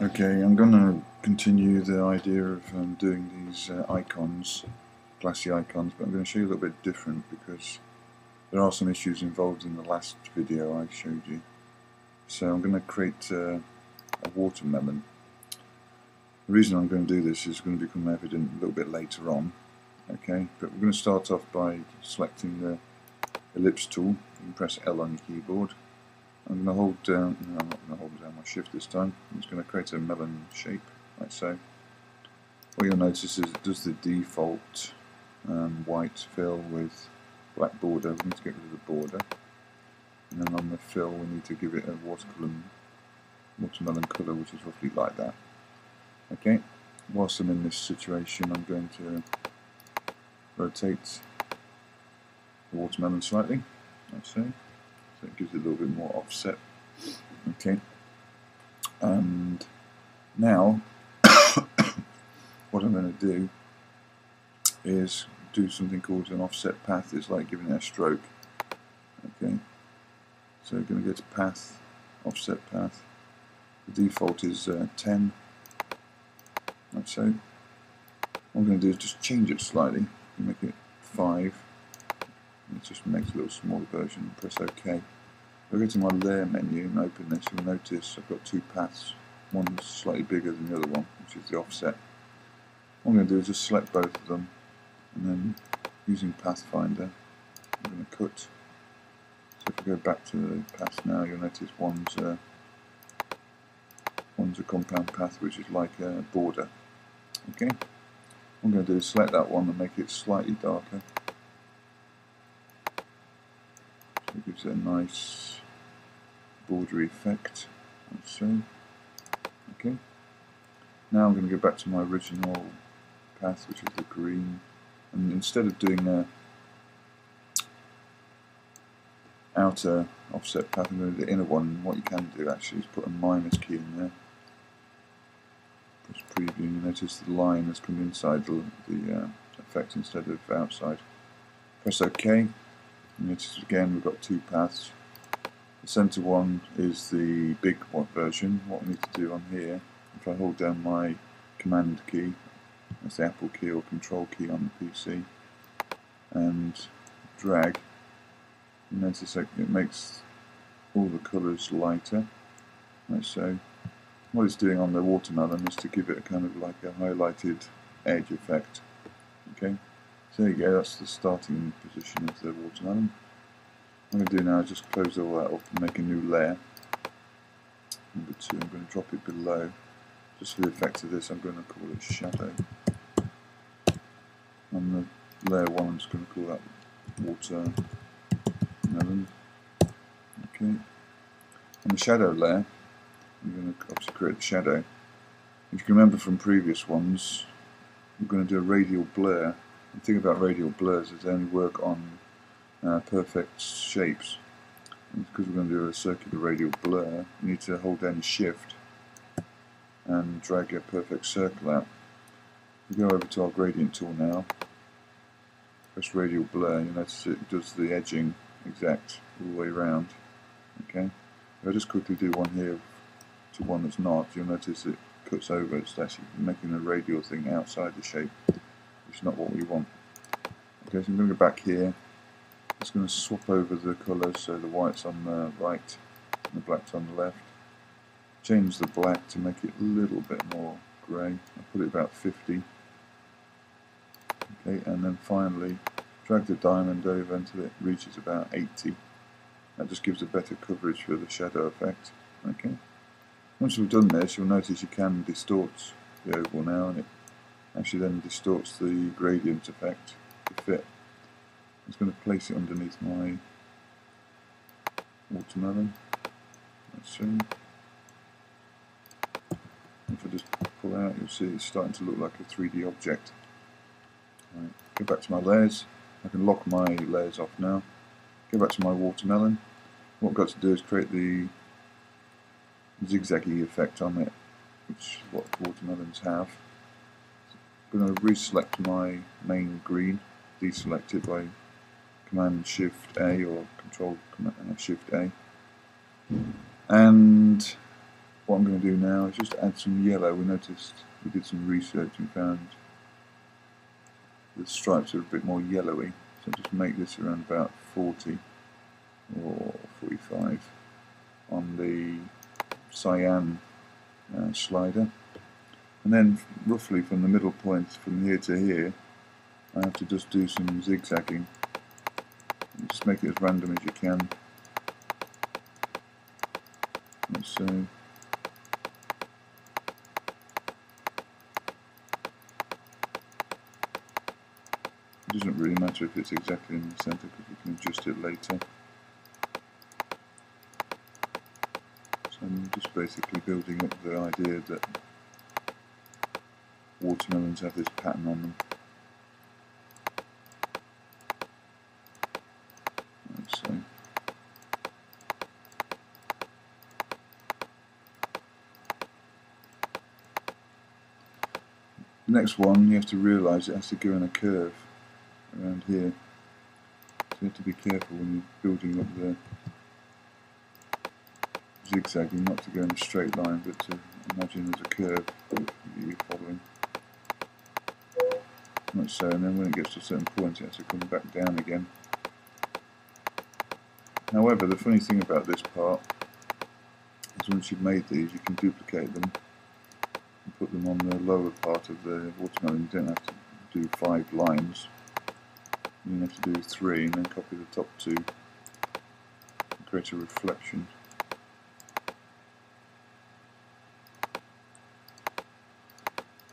Okay, I'm going to continue the idea of doing these icons, glassy icons, but I'm going to show you a little bit different because there are some issues involved in the last video I showed you. So I'm going to create a watermelon. The reason I'm going to do this is going to become evident a little bit later on. Okay, but we're going to start off by selecting the ellipse tool. You can press L on your keyboard. I'm going to hold down, no, I'm not going to hold down my shift this time. I'm just going to create a melon shape, like so. What you'll notice is it does the default white fill with black border. We need to get rid of the border. And then on the fill we need to give it a watermelon colour, which is roughly like that. Okay, whilst I'm in this situation I'm going to rotate the watermelon slightly, like so. So it gives it a little bit more offset. Okay, and now what I'm going to do is do something called an offset path. It's like giving it a stroke. Okay, so we're going to go to path, offset path. The default is 10, like so. What I'm going to do is just change it slightly, make it 5. It just makes a little smaller version. Press OK. If I go to my layer menu and open this, you'll notice I've got 2 paths. One's slightly bigger than the other one, which is the offset. What I'm going to do is just select both of them, and then using Pathfinder, I'm going to cut. So if I go back to the path now, you'll notice one's a compound path, which is like a border. Okay. What I'm going to do is select that one and make it slightly darker. So it gives it a nice bordery effect, like so. Okay. Now I'm going to go back to my original path, which is the green, and instead of doing a outer offset path, I'm going to do the inner one. What you can do actually is put a minus key in there. Press preview, and you notice the line has come inside the effect instead of outside. Press OK. Notice again we've got 2 paths. The centre one is the big version. What we need to do on here, if I hold down my command key, that's the Apple key or control key on the PC, and drag, you notice it makes all the colours lighter, like so. What it's doing on the watermelon is to give it a kind of like a highlighted edge effect. Okay, so there you go, that's the starting position of the watermelon. What I'm going to do now is just close all that up and make a new layer. Number 2, I'm going to drop it below. Just for the effect of this, I'm going to call it shadow. On the layer 1, I'm just going to call that watermelon. Okay. On the shadow layer, I'm going to obviously create the shadow. If you can remember from previous ones, we're going to do a radial blur. The thing about radial blurs is they only work on perfect shapes. And because we're going to do a circular radial blur, you need to hold down your shift and drag a perfect circle out. If we go over to our gradient tool now, press radial blur, you notice it does the edging exact all the way around. Okay, if I just quickly do one here to one that's not, you'll notice it cuts over. It's actually making a radial thing outside the shape, which is not what we want. Okay, so I'm going to go back here. Just going to swap over the colours, so the white's on the right and the black's on the left. Change the black to make it a little bit more grey. I'll put it about 50. Okay, and then finally drag the diamond over until it reaches about 80. That just gives a better coverage for the shadow effect. Okay. Once we've done this, you'll notice you can distort the oval now, and it actually then distorts the gradient effect to fit. I'm just going to place it underneath my watermelon. Let's see. If I just pull out, you'll see it's starting to look like a 3D object. Right, go back to my layers. I can lock my layers off now. Go back to my watermelon. What I've got to do is create the zigzaggy effect on it, which is what watermelons have. I'm going to reselect my main green, deselect it by Command Shift A or Control Shift A, and what I'm going to do now is just add some yellow. We noticed, we did some research and found the stripes are a bit more yellowy, so just make this around about 40 or 45 on the cyan slider, and then roughly from the middle point from here to here I have to just do some zigzagging. Just make it as random as you can. So it doesn't really matter if it's exactly in the centre because we can adjust it later. So I'm just basically building up the idea that watermelons have this pattern on them. So the next one, you have to realise it has to go in a curve around here. So you have to be careful when you're building up the zigzagging, not to go in a straight line, but to imagine there's a curve that you're following. Like so, and then when it gets to a certain point it has to come back down again. However, the funny thing about this part is once you've made these, you can duplicate them and put them on the lower part of the watermelon. You don't have to do 5 lines. You have to do 3 and then copy the top 2 and create a reflection.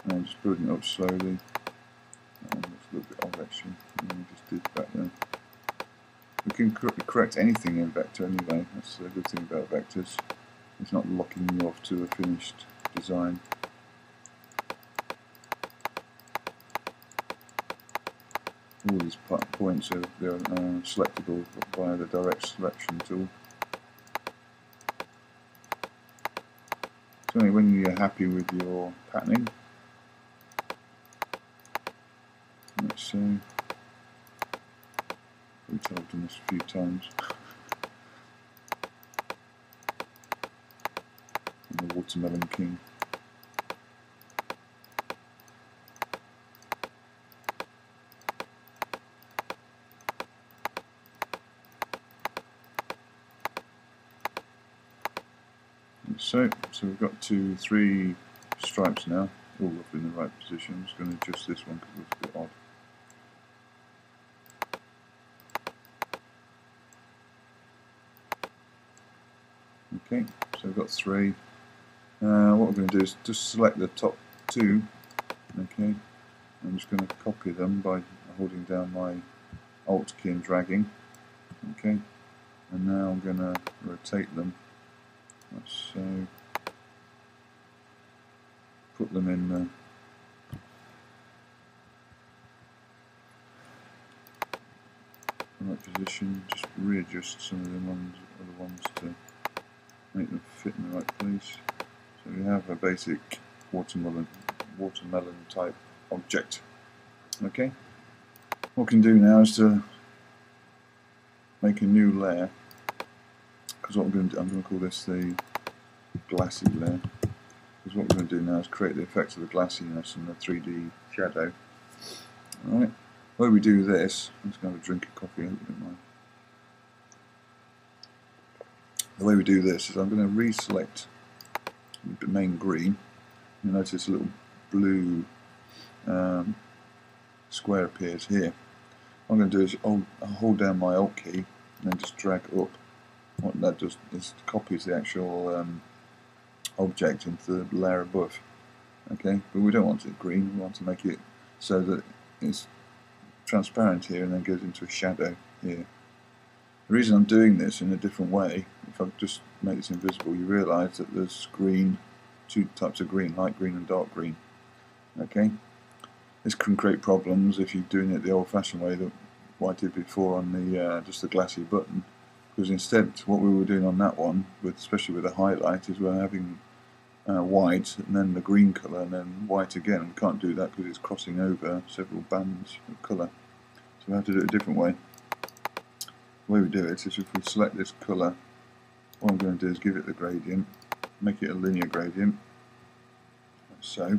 And I'm just building it up slowly. That's a little bit odd actually, and we just did back there. We can correct anything in vector anyway. That's the good thing about vectors. It's not locking you off to a finished design. All these points are selectable via the direct selection tool. So when you're happy with your patterning, let's see. I've done this a few times. I'm the Watermelon King. So we've got 3 stripes now, all up in the right position. I'm just going to adjust this one because it looks a bit odd. Okay, so we've got 3. What we're going to do is just select the top 2. Okay, I'm just going to copy them by holding down my Alt key and dragging. Okay, and now I'm going to rotate them. So put them in the right position. Just readjust some of the other ones to make them fit in the right place. So we have a basic watermelon type object. Okay. What we can do now is to make a new layer, because what I'm going to call this the glassy layer. Because what we're going to do now is create the effects of the glassiness and the 3D shadow. Alright. The way we do this, I'm just going to have a drink of coffee. I hope you don't mind. The way we do this is I'm going to reselect the main green. You'll notice a little blue square appears here. What I'm going to do is hold down my Alt key and then just drag up. What that does is copies the actual object into the layer above. Okay, but we don't want it green, we want to make it so that it's transparent here and then goes into a shadow here. The reason I'm doing this in a different way, if I just make this invisible, you realise that there's green, 2 types of green, light green and dark green. Okay, this can create problems if you're doing it the old-fashioned way that what I did before on the just the glassy button. Because instead, what we were doing on that one, especially with the highlight, is we're having white and then the green colour and then white again. We can't do that because it's crossing over several bands of colour. So we have to do it a different way. The way we do it is if we select this colour, what I'm going to do is give it the gradient, make it a linear gradient. So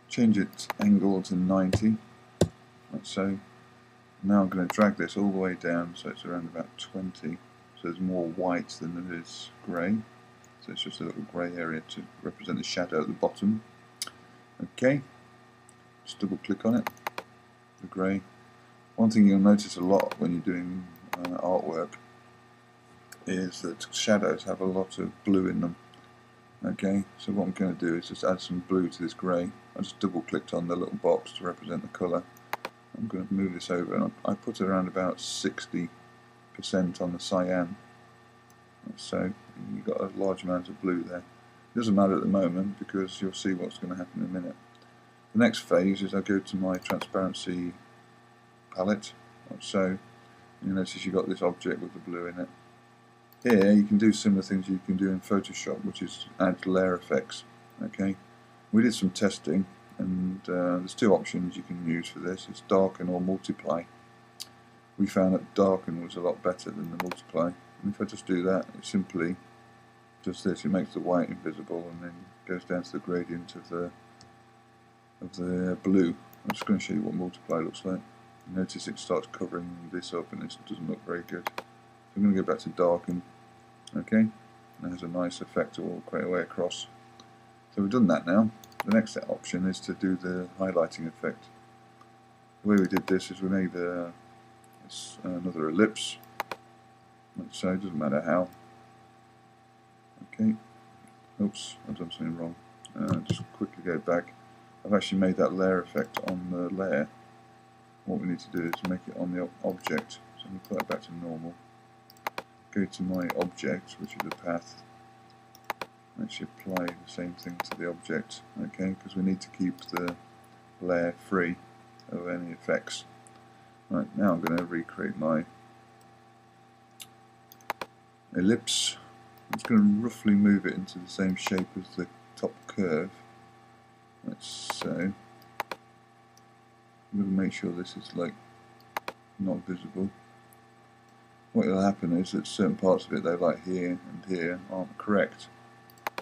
change its angle to 90. Like so. Now I'm going to drag this all the way down so it's around about 20. So there's more white than there is grey. So it's just a little grey area to represent the shadow at the bottom. Okay, just double click on it, the grey. One thing you'll notice a lot when you're doing artwork is that shadows have a lot of blue in them. Okay, so what I'm going to do is just add some blue to this grey. I just double clicked on the little box to represent the colour. I'm going to move this over and I put it around about 60% on the cyan. So you've got a large amount of blue there. It doesn't matter at the moment because you'll see what's going to happen in a minute. The next phase is I go to my transparency palette. So you notice you've got this object with the blue in it. Here you can do similar things you can do in Photoshop, which is add layer effects. Okay, we did some testing and there's two options you can use for this. It's darken or multiply. We found that darken was a lot better than the multiply. And if I just do that, it simply does this. It makes the white invisible and then goes down to the gradient of the blue. I'm just going to show you what multiply looks like. Notice it starts covering this up and this doesn't look very good. So I'm going to go back to darken. Okay, and it has a nice effect all the way across. So we've done that now. The next option is to do the highlighting effect. The way we did this is we made another ellipse. So it doesn't matter how. Okay, oops, I've done something wrong. Just quickly go back. I've actually made that layer effect on the layer. What we need to do is make it on the object. So I'm going to put that back to normal. Go to my object, which is the path. Actually apply the same thing to the object, okay, because we need to keep the layer free of any effects. Right, now I'm going to recreate my ellipse. I'm just going to roughly move it into the same shape as the top curve. So I'm going to make sure this is like not visible. What will happen is that certain parts of it, though, like here and here, aren't correct.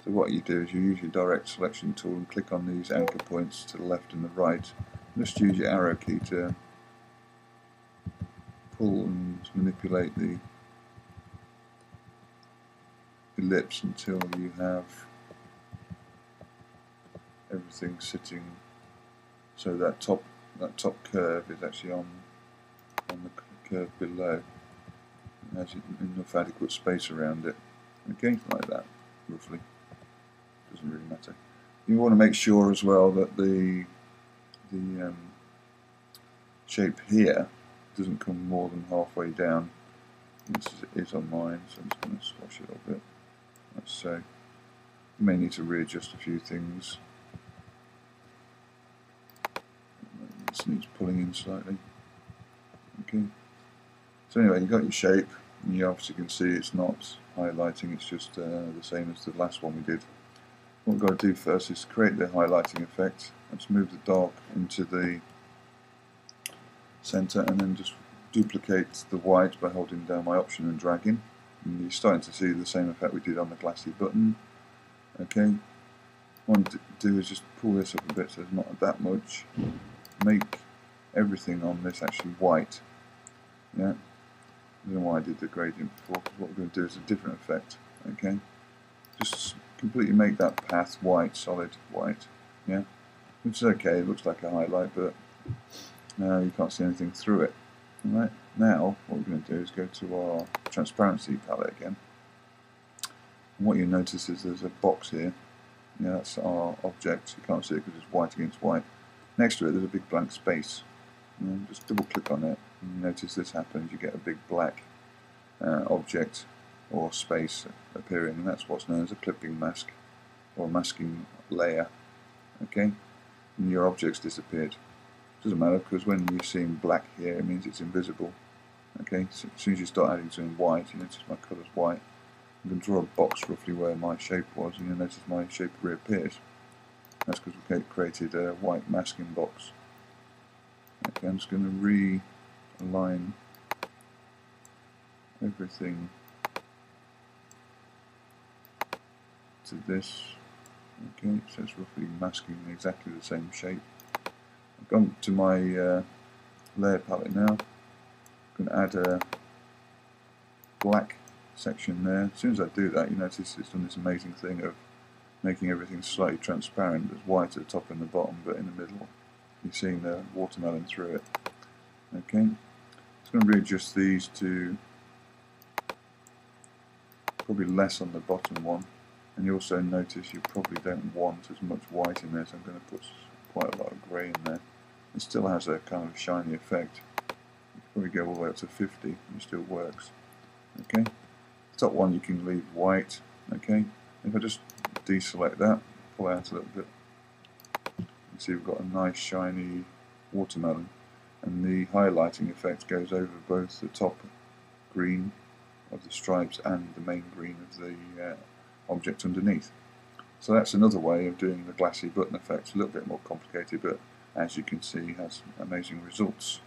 So what you do is you use your direct selection tool and click on these anchor points to the left and the right. Just use your arrow key to pull and manipulate the ellipse until you have everything sitting so that top curve is actually on the curve below. It has enough adequate space around it. Okay, like that, roughly. Doesn't really matter. You want to make sure as well that the shape here doesn't come more than halfway down. This is on mine, so I'm just going to squash it a little bit. So you may need to readjust a few things. This needs pulling in slightly. Okay. So anyway, you've got your shape, and you obviously can see it's not highlighting, it's just the same as the last one we did. What we've got to do first is create the highlighting effect. Let's move the dark into the center and then just duplicate the white by holding down my option and dragging. And you're starting to see the same effect we did on the glassy button. Okay. What I want to do is just pull this up a bit so there's not that much. Make everything on this actually white. Yeah. I don't know why I did the gradient before, because what we're going to do is a different effect. Okay. Just completely make that path white, solid white. Yeah. Which is okay, it looks like a highlight, but you can't see anything through it. Alright, now what we're going to do is go to our transparency palette again. And what you notice is there's a box here. Yeah, that's our object. You can't see it because it's white against white. Next to it there's a big blank space. And just double click on it and you notice this happens. You get a big black object or space appearing, and that's what's known as a clipping mask or masking layer. Okay, and your object's disappeared. Doesn't matter because when you're seeing black here, it means it's invisible. Okay, so as soon as you start adding something white, you notice my colour's white. I'm going to draw a box roughly where my shape was, and you'll notice my shape reappears. That's because we created a white masking box. Okay, I'm just going to realign everything selected this. Okay, so it's roughly masking exactly the same shape. I've gone to my layer palette now. I'm going to add a black section there. As soon as I do that, you notice it's done this amazing thing of making everything slightly transparent. There's white at the top and the bottom, but in the middle you're seeing the watermelon through it. Okay, just going to readjust these to probably less on the bottom one, and you also notice you probably don't want as much white in there, so I'm going to put quite a lot of grey in there. It still has a kind of shiny effect. You can probably go all the way up to 50 and it still works. Okay, the top one you can leave white. Okay, if I just deselect that, pull out a little bit, you see we've got a nice shiny watermelon, and the highlighting effect goes over both the top green of the stripes and the main green of the object underneath. So that's another way of doing the glassy button effect. A little bit more complicated, but as you can see, has amazing results.